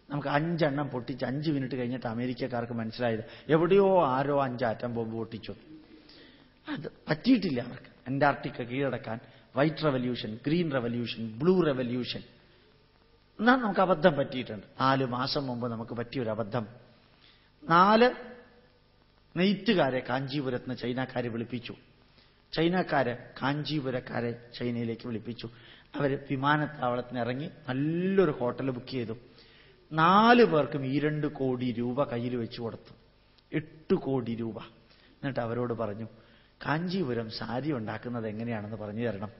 നമുക്ക് 5 എണ്ണം പൊട്ടിച്ച് 5 മിനിറ്റ് കഴിഞ്ഞിട്ട് അമേരിക്കക്കാർക്ക് മനസ്സിലായത് എവിടെയോ ആരോ 5 ആറ്റം ബോംബ് പൊട്ടിച്ചു. അത് പറ്റിയിട്ടില്ല അവർക്ക്. അന്റാർട്ടിക്ക കീഴടക്കാൻ white revolution, green revolution, blue revolution. എന്നാൽ നമുക്ക് അബദ്ധം പറ്റിയിട്ടുണ്ട്. 4 മാസം മുമ്പ് നമുക്ക് പറ്റിയൊരു അബദ്ധം. 4 നെയ്ത്തുകാരെ കാഞ്ചീപുരത്തിന് ചൈനക്കാരെ വിളിപ്പിച്ചു. ചൈനക്കാര് കാഞ്ചീപുരക്കാരെ ചൈനയിലേക്ക് വിളിപ്പിച്ചു. അവർ വിമാനത്താവളത്തിന് ഇറങ്ങി നല്ലൊരു ഹോട്ടൽ ബുക്ക് ചെയ്തു. 4 പേർക്കും 2 കോടി രൂപ കയ്യിൽ വെച്ചു കൊടുത്തു. 8 കോടി രൂപ. എന്നിട്ട് അവരോട് പറഞ്ഞു, കാഞ്ചീപുരം സാരി ഉണ്ടാക്കുന്നത് എങ്ങനെയാണെന്ന് പറഞ്ഞു തരണം.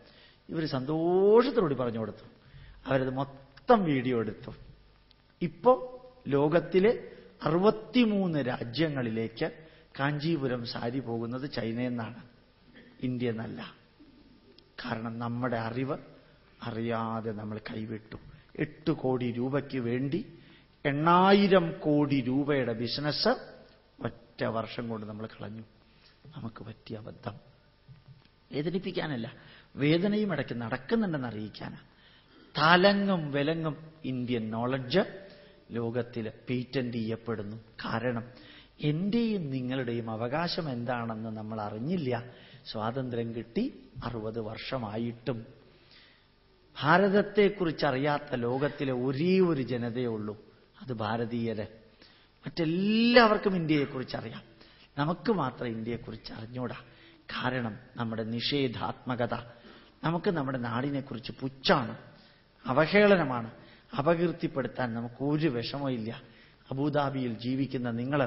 ഇവർ സന്തോഷത്തോടെ പറഞ്ഞു കൊടുത്തു. അവരത് മൊത്തം വീഡിയോ എടുത്തു. ഇപ്പോൾ ലോകത്തിലെ 63 രാജ്യങ്ങളിലേക്ക് കാഞ്ചീപുരം സാരി പോകുന്നത് ചൈനയിൽ നിന്നാണ്, ഇന്ത്യ എന്നല്ല. കാരണം നമ്മുടെ അറിവ് അറിയാതെ നമ്മൾ കൈവിട്ടു. 8 കോടി രൂപയ്ക്ക് വേണ്ടി 8000 കോടി രൂപയുടെ ബിസിനസ് ഒറ്റ വർഷം കൊണ്ട് നമ്മൾ കളഞ്ഞു. നമുക്ക് പറ്റിയ അബദ്ധം. വേദനിപ്പിക്കാനല്ല, വേദനയും ഇടയ്ക്ക് നടക്കുന്നുണ്ടെന്ന് അറിയിക്കാനാണ്. തലങ്ങും വിലങ്ങും ഇന്ത്യൻ നോളജ് ലോകത്തിൽ പേറ്റന്റ് ചെയ്യപ്പെടുന്നു. കാരണം എന്റെയും നിങ്ങളുടെയും അവകാശം എന്താണെന്ന് നമ്മൾ അറിഞ്ഞില്ല. സ്വാതന്ത്ര്യം കിട്ടി 60 വർഷമായിട്ടും ഭാരതത്തെക്കുറിച്ച് അറിയാത്ത ലോകത്തിലെ ഒരേ ഒരു ജനതയേ ഉള്ളൂ, അത് ഭാരതീയര്. മറ്റെല്ലാവർക്കും ഇന്ത്യയെക്കുറിച്ച് അറിയാം, നമുക്ക് മാത്രം ഇന്ത്യയെക്കുറിച്ച് അറിഞ്ഞൂടാ. കാരണം നമ്മുടെ നിഷേധാത്മകത. നമുക്ക് നമ്മുടെ നാടിനെക്കുറിച്ച് പുച്ഛാണ്, അവഹേളനമാണ്. അപകീർത്തിപ്പെടുത്താൻ നമുക്ക് ഒരു വിഷമമില്ല. അബുദാബിയിൽ ജീവിക്കുന്ന നിങ്ങൾ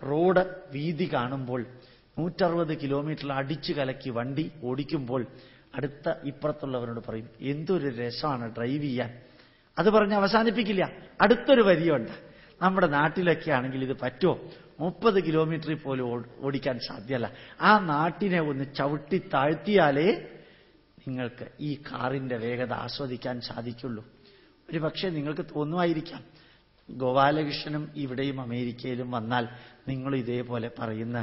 റോഡ് വീതി കാണുമ്പോൾ 160 കിലോമീറ്റർ അടിച്ചു കലക്കി വണ്ടി ഓടിക്കുമ്പോൾ അടുത്ത ഇപ്പുറത്തുള്ളവരോട് പറയും, എന്തൊരു രസമാണ് ഡ്രൈവ് ചെയ്യാൻ. അത് പറഞ്ഞ് അവസാനിപ്പിക്കില്ല, അടുത്തൊരു വരിയുണ്ട്. നമ്മുടെ നാട്ടിലൊക്കെ ആണെങ്കിൽ ഇത് പറ്റുമോ? 30 കിലോമീറ്ററിൽ പോലും ഓടിക്കാൻ സാധ്യമല്ല. ആ നാട്ടിനെ ഒന്ന് ചവിട്ടി താഴ്ത്തിയാലേ നിങ്ങൾക്ക് ഈ കാറിന്റെ വേഗത ആസ്വദിക്കാൻ സാധിക്കുള്ളൂ. ഒരു പക്ഷേ നിങ്ങൾക്ക് തോന്നുമായിരിക്കാം, ഗോപാലകൃഷ്ണനും ഇവിടെയും അമേരിക്കയിലും വന്നാൽ നിങ്ങൾ ഇതേപോലെ പറയുന്ന,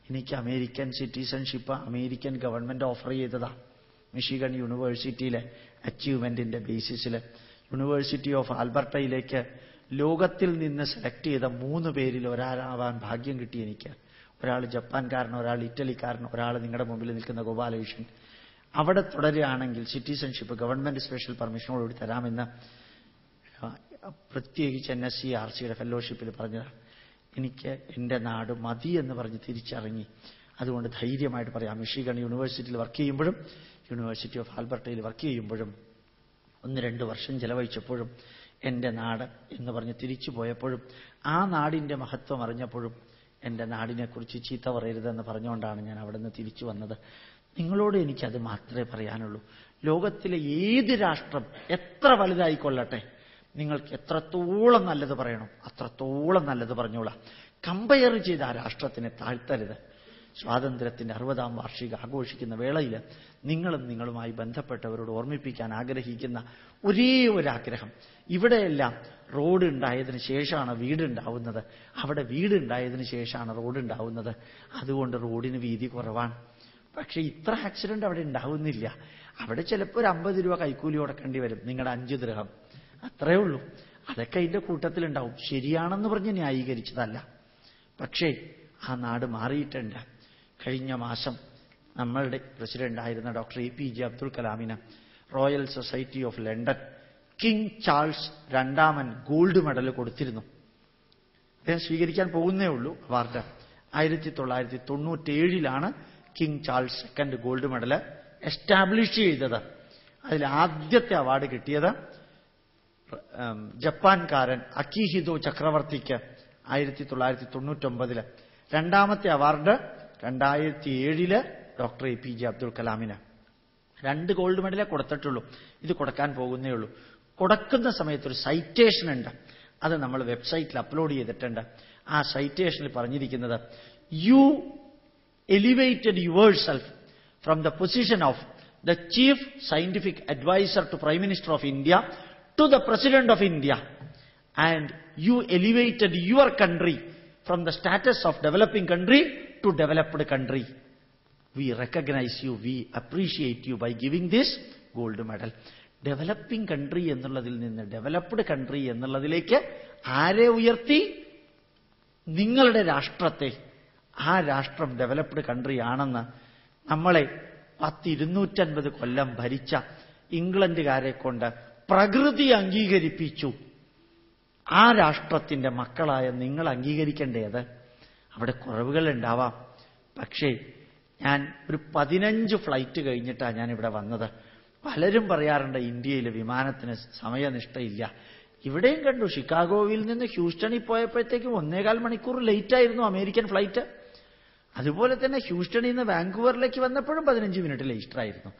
എനിക്ക് American citizenship American government offer ചെയ്തതാ. മിഷിഗൺ യൂണിവേഴ്സിറ്റിയിലെ അച്ചീവ്മെന്റിന്റെ ബേസിസിൽ യൂണിവേഴ്സിറ്റി ഓഫ് ആൽബർട്ടയിലേക്ക് ലോകത്തിൽ നിന്ന് സെലക്ട് ചെയ്ത 3 പേരിൽ ഒരാളാവാൻ ഭാഗ്യം കിട്ടി എനിക്ക്. ഒരാൾ ജപ്പാൻകാരൻ, ഒരാൾ ഇറ്റലിക്കാരൻ, ഒരാൾ നിങ്ങളുടെ മുമ്പിൽ നിൽക്കുന്ന ഗോപാലകൃഷ്ണൻ. അവിടെ തുടരുകയാണെങ്കിൽ സിറ്റിസൺഷിപ്പ് ഗവൺമെന്റ് സ്പെഷ്യൽ പെർമിഷനോടുകൂടി തരാമെന്ന് പ്രത്യേകിച്ച് NSCRCയുടെ ഫെലോഷിപ്പിൽ പറഞ്ഞതാണ്. എനിക്ക് എൻ്റെ നാട് മതി എന്ന് പറഞ്ഞ് തിരിച്ചറിഞ്ഞി. അതുകൊണ്ട് ധൈര്യമായിട്ട് പറയാം, മിഷിഗൺ യൂണിവേഴ്സിറ്റിയിൽ വർക്ക് ചെയ്യുമ്പോഴും യൂണിവേഴ്സിറ്റി ഓഫ് ആൽബർട്ടയിൽ വർക്ക് ചെയ്യുമ്പോഴും 1-2 വർഷം ചെലവഴിച്ചപ്പോഴും എൻ്റെ നാട് എന്ന് പറഞ്ഞ് തിരിച്ചു പോയപ്പോഴും ആ നാടിൻ്റെ മഹത്വം അറിഞ്ഞപ്പോഴും എൻ്റെ നാടിനെക്കുറിച്ച് ചീത്ത പറയരുതെന്ന് പറഞ്ഞുകൊണ്ടാണ് ഞാൻ അവിടെ നിന്ന് തിരിച്ചു വന്നത്. നിങ്ങളോട് എനിക്കത് മാത്രമേ പറയാനുള്ളൂ. ലോകത്തിലെ ഏത് രാഷ്ട്രം എത്ര വലുതായിക്കൊള്ളട്ടെ, നിങ്ങൾക്ക് എത്രത്തോളം നല്ലത് പറയണം അത്രത്തോളം നല്ലത് പറഞ്ഞോളാം. കമ്പയർ ചെയ്ത് ആ രാഷ്ട്രത്തിനെ താഴ്ത്തരുത്. സ്വാതന്ത്ര്യത്തിന്റെ 60ാം വാർഷികം ആഘോഷിക്കുന്ന വേളയിൽ നിങ്ങളുമായി ബന്ധപ്പെട്ടവരോട് ഓർമ്മിപ്പിക്കാൻ ആഗ്രഹിക്കുന്ന ഒരേ ഒരു ആഗ്രഹം, ഇവിടെയെല്ലാം റോഡ് ഉണ്ടായതിനു ശേഷമാണ് വീടുണ്ടാവുന്നത്, അവിടെ വീടുണ്ടായതിനു ശേഷമാണ് റോഡ് ഉണ്ടാവുന്നത്. അതുകൊണ്ട് റോഡിന് വീതി കുറവാണ്. പക്ഷെ ഇത്ര ആക്സിഡന്റ് അവിടെ ഉണ്ടാവുന്നില്ല. അവിടെ ചിലപ്പോൾ ഒരു 50 രൂപ കൈക്കൂലി കൊടുക്കേണ്ടി വരും, നിങ്ങളുടെ 5 ദിർഹം, അത്രേ ഉള്ളൂ. അതൊക്കെ അതിന്റെ കൂട്ടത്തിലുണ്ടാവും. ശരിയാണെന്ന് പറഞ്ഞ് ന്യായീകരിച്ചതല്ല. പക്ഷേ ആ നാട് മാറിയിട്ടുണ്ട്. കഴിഞ്ഞ മാസം നമ്മളുടെ പ്രസിഡന്റായിരുന്ന ഡോക്ടർ APJ അബ്ദുൽ കലാമിന് royal society of London king Charles II gold medal കൊടുത്തിരുന്നു. അദ്ദേഹം സ്വീകരിക്കാൻ പോകുന്നേ ഉള്ളൂ award. 1997 king Charles II gold medal establish ചെയ്തത്. അതിൽ ആദ്യത്തെ അവാർഡ് കിട്ടിയത് ജപ്പാൻകാരൻ അക്കിഹിതോ ചക്രവർത്തിക്ക് 1999. രണ്ടാമത്തെ അവാർഡ് 2007 ഡോക്ടർ APJ അബ്ദുൽ കലാമിന്. 2 ഗോൾഡ് മെഡലേ കൊടുത്തിട്ടുള്ളൂ. ഇത് കൊടുക്കാൻ പോകുന്നേ ഉള്ളൂ. കൊടുക്കുന്ന സമയത്ത് ഒരു സൈറ്റേഷൻ ഉണ്ട്, അത് നമ്മൾ വെബ്സൈറ്റിൽ അപ്ലോഡ് ചെയ്തിട്ടുണ്ട്. ആ സൈറ്റേഷനിൽ പറഞ്ഞിരിക്കുന്നത്, you elevated yourself from the position of the chief scientific adviser to prime minister of India to the President of India, and you elevated your country from the status of developing country to developed country. We recognize you, we appreciate you by giving this gold medal. Developing country എന്നുള്ളതിൽ നിന്ന് developed country എന്നുള്ളതിലേക്ക് ആരെ ഉയർത്തി? നിങ്ങളുടെ രാഷ്ട്രത്തെ. ആ രാഷ്ട്രം developed country ആണെന്ന് നമ്മളെ 250 കൊല്ലം ഭരിച്ച ഇംഗ്ലണ്ടുകാരെ കൊണ്ട് പ്രകൃതി അംഗീകരിപ്പിച്ചു. ആ രാഷ്ട്രത്തിന്റെ മക്കളായ നിങ്ങൾ അംഗീകരിക്കേണ്ടത്. അവിടെ കുറവുകൾ ഉണ്ടാവാം. പക്ഷേ ഞാൻ ഒരു 15 ഫ്ലൈറ്റ് കഴിഞ്ഞിട്ടാണ് ഞാനിവിടെ വന്നത്. പലരും പറയാറുണ്ട് ഇന്ത്യയിൽ വിമാനത്തിന് സമയനിഷ്ഠയില്ല. ഇവിടെയും കണ്ടു, ഷിക്കാഗോയിൽ നിന്ന് ഹ്യൂസ്റ്റണിൽ പോയപ്പോഴത്തേക്കും 1.25 മണിക്കൂർ ലേറ്റായിരുന്നു അമേരിക്കൻ ഫ്ലൈറ്റ്. അതുപോലെ തന്നെ ഹ്യൂസ്റ്റണിൽ നിന്ന് വാങ്കൂവറിലേക്ക് വന്നപ്പോഴും 15 മിനിറ്റ് ലേറ്റായിരുന്നു.